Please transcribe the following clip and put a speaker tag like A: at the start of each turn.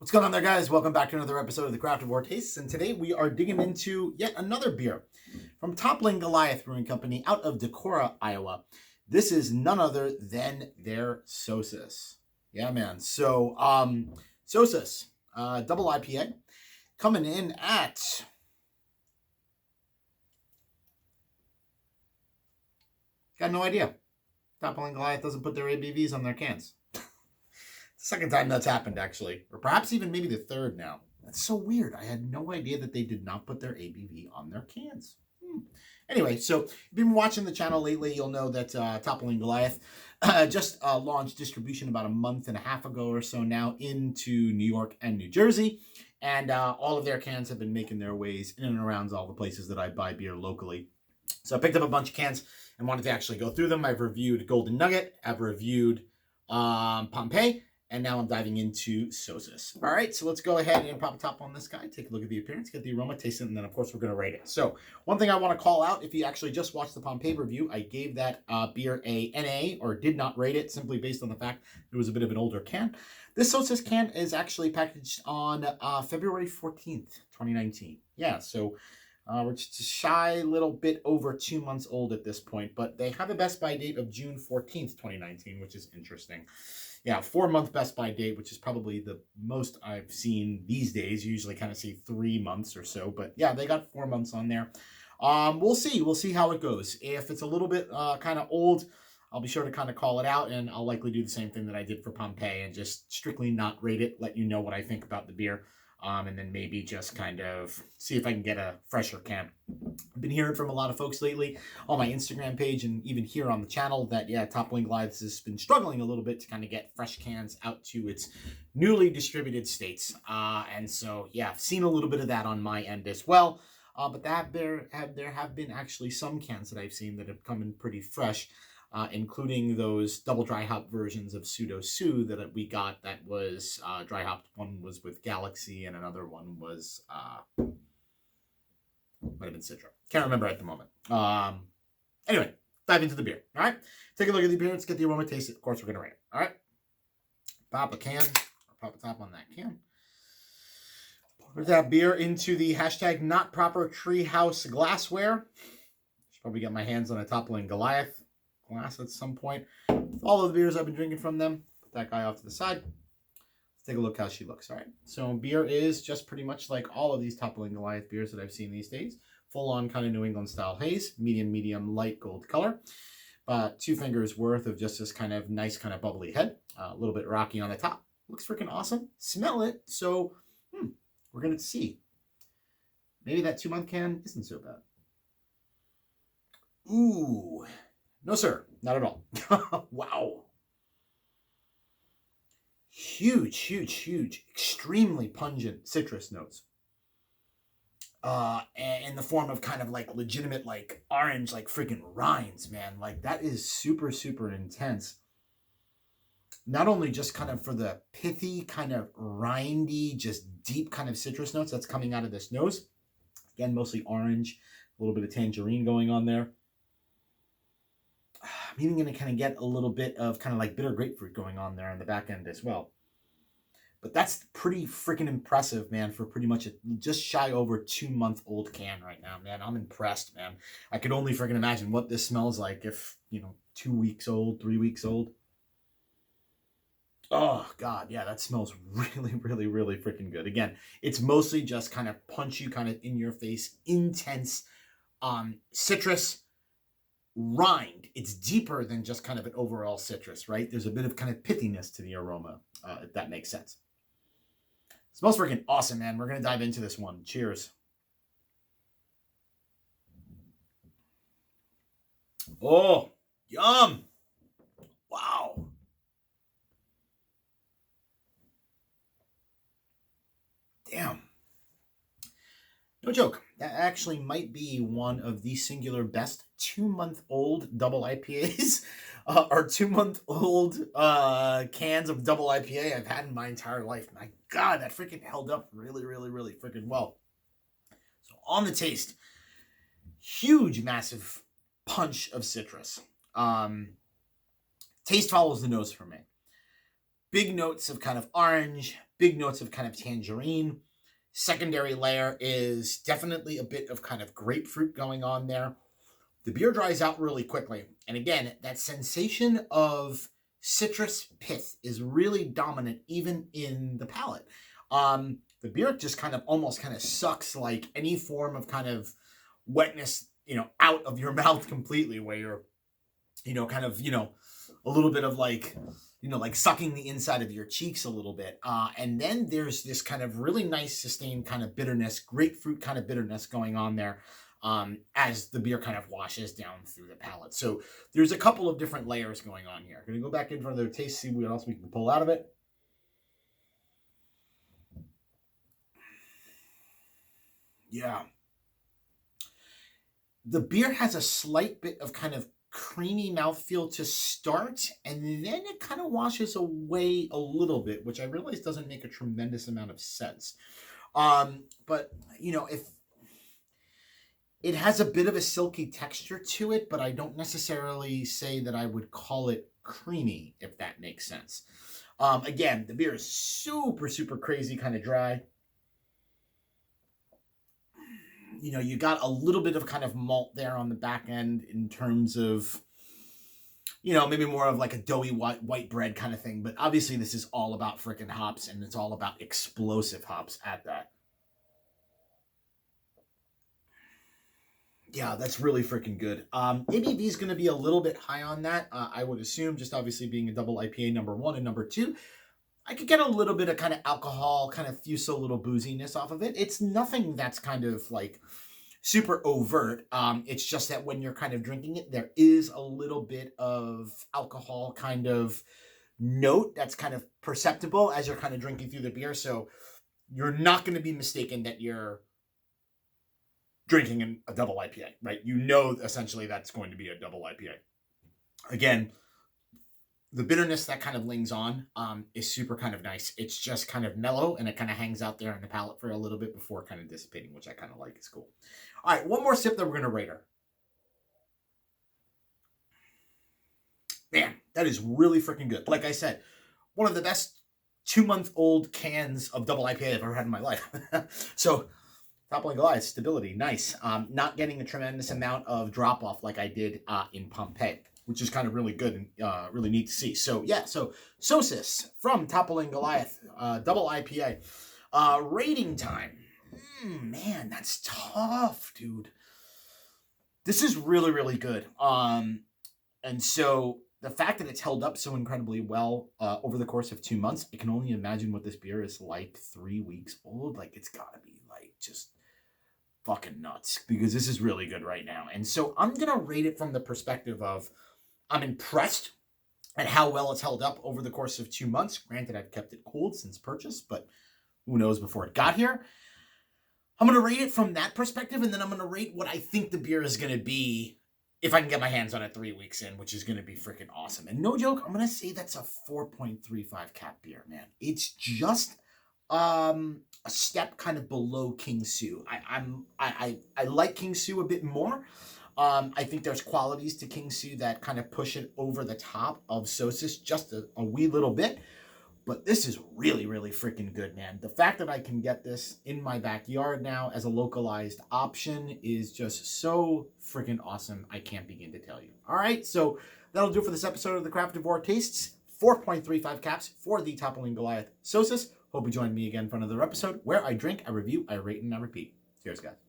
A: What's going on there, guys? Welcome back to another episode of the Craftavore Tastes, and today we are digging into yet another beer from Toppling Goliath Brewing Company out of Decorah, Iowa. This is none other than their Sosus. Yeah, man. So, Sosus, double IPA, coming in at got no idea. Toppling Goliath doesn't put their ABVs on their cans. Second time that's happened, actually. Or perhaps even maybe the third now. That's so weird. I had no idea that they did not put their ABV on their cans. Anyway, so if you've been watching the channel lately, you'll know that Toppling Goliath just launched distribution about a month and a half ago or so now into New York and New Jersey. And all of their cans have been making their ways in and around all the places that I buy beer locally. So I picked up a bunch of cans and wanted to actually go through them. I've reviewed Golden Nugget. I've reviewed Pompeii. And now I'm diving into Sosus. All right, so let's go ahead and pop a top on this guy. Take a look at the appearance, get the aroma, taste it, and then, of course, we're going to rate it. So one thing I want to call out, if you actually just watched the Pompeii review, I gave that beer a NA, or did not rate it, simply based on the fact it was a bit of an older can. This Sosus can is actually packaged on February 14th, 2019. Yeah, so we're just a shy little bit over 2 months old at this point, but they have a Best By date of June 14th, 2019, which is interesting. Yeah, 4-month Best By date, which is probably the most I've seen these days. You usually kind of see 3 months or so, but yeah, they got 4 months on there. We'll see how it goes. If it's a little bit kind of old, I'll be sure to kind of call it out, and I'll likely do the same thing that I did for Pompeii and just strictly not rate it, let you know what I think about the beer, and then maybe just kind of see if I can get a fresher can. I've been hearing from a lot of folks lately on my Instagram page and even here on the channel that, yeah, Toppling Goliath has been struggling a little bit to kind of get fresh cans out to its newly distributed states. And so, yeah, I've seen a little bit of that on my end as well. But there have been actually some cans that I've seen that have come in pretty fresh, including those double dry hop versions of Pseudo Sue that we got that was dry hopped. One was with Galaxy and another one was might have been Citra. Can't remember at the moment. Anyway, dive into the beer. All right, take a look at the appearance, get the aroma, taste it. Of course, we're gonna rate it. All right, pop a can, or pop a top on that can. Pour that beer into the hashtag not proper treehouse glassware. Should probably get my hands on a Toppling Goliath glass at some point. All of the beers I've been drinking from them. Put that guy off to the side. Let's take a look how she looks. All right. So beer is just pretty much like all of these Toppling Goliath beers that I've seen these days. Full on kind of New England style haze. Medium, light gold color. 2 fingers worth of just this kind of nice kind of bubbly head. A little bit rocky on the top. Looks freaking awesome. Smell it. So we're going to see. Maybe that 2-month can isn't so bad. Ooh. No, sir. Not at all. Wow. Huge, extremely pungent citrus notes. In the form of kind of like legitimate like orange, like freaking rinds, man. Like that is super intense. Not only just kind of for the pithy, kind of rindy, just deep kind of citrus notes that's coming out of this nose. Again, mostly orange, a little bit of tangerine going on there. I'm even going to kind of get a little bit of kind of like bitter grapefruit going on there on the back end as well. But that's pretty freaking impressive, man, for pretty much a just shy over 2-month-old can right now, man. I'm impressed, man. I could only freaking imagine what this smells like if, 2 weeks old, 3 weeks old. Oh, God, yeah, that smells really freaking good. Again, it's mostly just kind of punchy, kind of in-your-face, intense citrus rind. It's deeper than just kind of an overall citrus, right? There's a bit of kind of pithiness to the aroma, if that makes sense. Smells freaking awesome, man. We're going to dive into this one. Cheers. Oh, yum. Wow. Damn. No joke. That actually might be one of the singular best 2-month-old double IPAs or 2-month-old cans of double IPA I've had in my entire life. My God, that freaking held up really freaking well. So on the taste, huge, massive punch of citrus. Taste follows the nose for me. Big notes of kind of orange, big notes of kind of tangerine. Secondary layer is definitely a bit of kind of grapefruit going on there. The beer dries out really quickly. And again, that sensation of citrus pith is really dominant even in the palate. The beer just kind of almost kind of sucks like any form of kind of wetness, out of your mouth completely, where you're, kind of, a little bit of like, like sucking the inside of your cheeks a little bit. And then there's this kind of really nice sustained kind of bitterness, grapefruit kind of bitterness going on there as the beer kind of washes down through the palate. So there's a couple of different layers going on here. I'm going to go back in for another taste, see what else we can pull out of it. Yeah. The beer has a slight bit of kind of creamy mouthfeel to start, and then it kind of washes away a little bit, which I realize doesn't make a tremendous amount of sense. But, if it has a bit of a silky texture to it, but I don't necessarily say that I would call it creamy, if that makes sense. Again, the beer is super, super crazy kind of dry. You got a little bit of kind of malt there on the back end in terms of, maybe more of like a doughy white bread kind of thing. But obviously this is all about freaking hops, and it's all about explosive hops at that. Yeah, that's really freaking good. ABV is going to be a little bit high on that. I would assume, just obviously being a double IPA, number one, and number two, I could get a little bit of kind of alcohol, kind of fuse a little booziness off of it. It's nothing that's kind of like super overt. It's just that when you're kind of drinking it, there is a little bit of alcohol kind of note that's kind of perceptible as you're kind of drinking through the beer. So you're not going to be mistaken that you're drinking a double IPA, right? Essentially that's going to be a double IPA. Again, the bitterness that kind of lingers on is super kind of nice. It's just kind of mellow, and it kind of hangs out there in the palate for a little bit before kind of dissipating, which I kind of like. It's cool. All right, one more sip that we're going to rate her. Man, that is really freaking good. Like I said, one of the best 2-month-old cans of double IPA I've ever had in my life. So, Toppling Goliath, stability, nice. Not getting a tremendous amount of drop-off like I did in Pompeii, which is kind of really good and really neat to see. So, yeah, Sosus from Toppling Goliath, double IPA. Rating time. Man, that's tough, dude. This is really, really good. And so the fact that it's held up so incredibly well over the course of 2 months, I can only imagine what this beer is like 3 weeks old. Like, it's got to be like just fucking nuts, because this is really good right now. And so I'm going to rate it from the perspective of I'm impressed at how well it's held up over the course of 2 months. Granted, I've kept it cold since purchase, but who knows before it got here. I'm going to rate it from that perspective, and then I'm going to rate what I think the beer is going to be if I can get my hands on it 3 weeks in, which is going to be freaking awesome. And no joke, I'm going to say that's a 4.35 cap beer, man. It's just a step kind of below King Su. I like King Su a bit more. I think there's qualities to King Su that kind of push it over the top of Sosus just a wee little bit. But this is really, really freaking good, man. The fact that I can get this in my backyard now as a localized option is just so freaking awesome. I can't begin to tell you. All right, so that'll do it for this episode of the Craftavore Tastes. 4.35 caps for the Toppling Goliath Sosus. Hope you join me again for another episode where I drink, I review, I rate, and I repeat. Cheers, guys.